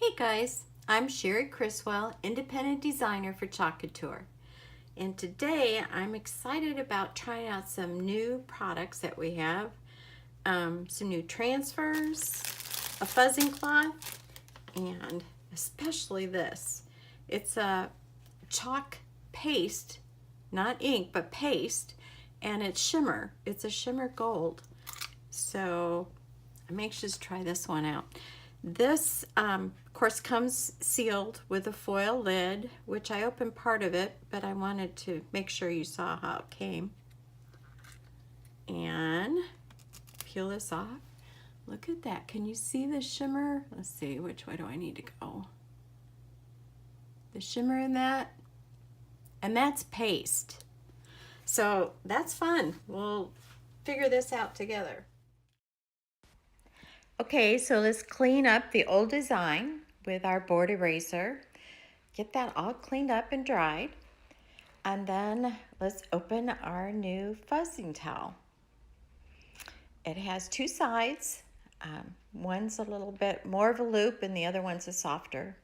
Hey guys, I'm Cherie Criswell, independent designer for Couture. And today I'm excited about trying out some new products that we have. Some new transfers, a fuzzing cloth, and especially this. It's a chalk paste, not ink, but paste, and it's shimmer. It's a shimmer gold. So I'm anxious to try this one out. This, of course, comes sealed with a foil lid, which I opened part of it, but I wanted to make sure you saw how it came. And peel this off. Look at that. Can you see the shimmer? Let's see, which way do I need to go? The shimmer in that, and that's paste. So that's fun. We'll figure this out together. Okay, so let's clean up the old design with our board eraser. Get that all cleaned up and dried. And then let's open our new fuzzing towel. It has two sides. One's a little bit more of a loop and the other one's a softer.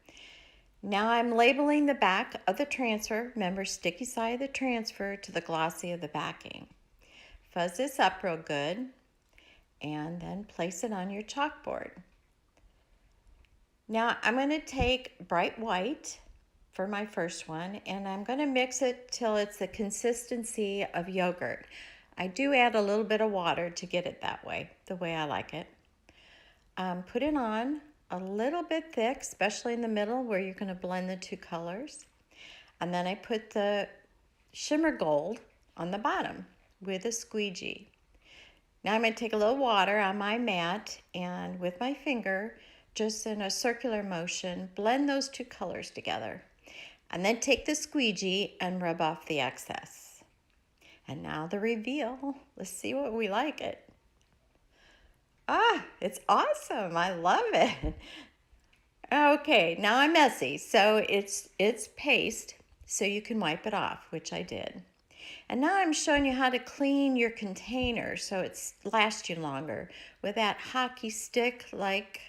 Now I'm labeling the back of the transfer. Remember, sticky side of the transfer to the glossy of the backing. Fuzz this up real good, and then place it on your chalkboard. Now I'm going to take bright white for my first one, and I'm going to mix it till it's the consistency of yogurt. I do add a little bit of water to get it that way, the way I like it. Put it on a little bit thick, especially in the middle where you're going to blend the two colors. And then I put the shimmer gold on the bottom with a squeegee. Now I'm going to take a little water on my mat and with my finger, just in a circular motion, blend those two colors together. And then take the squeegee and rub off the excess. And now the reveal. Let's see what we like it. Ah, it's awesome. I love it. Okay, now I'm messy. So it's paste, so you can wipe it off, which I did. And now I'm showing you how to clean your container so it lasts you longer. With that hockey stick like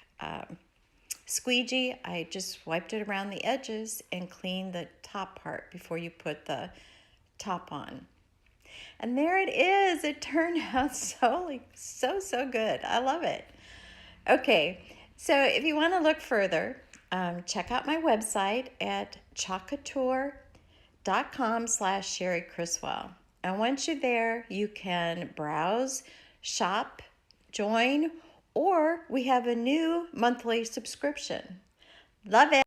squeegee, I just wiped it around the edges and cleaned the top part before you put the top on. And there it is. It turned out so good. I love it. Okay, so if you want to look further, check out my website at couture.com/Cherie Criswell. And once you're there, you can browse, shop, join, or we have a new monthly subscription. Love it.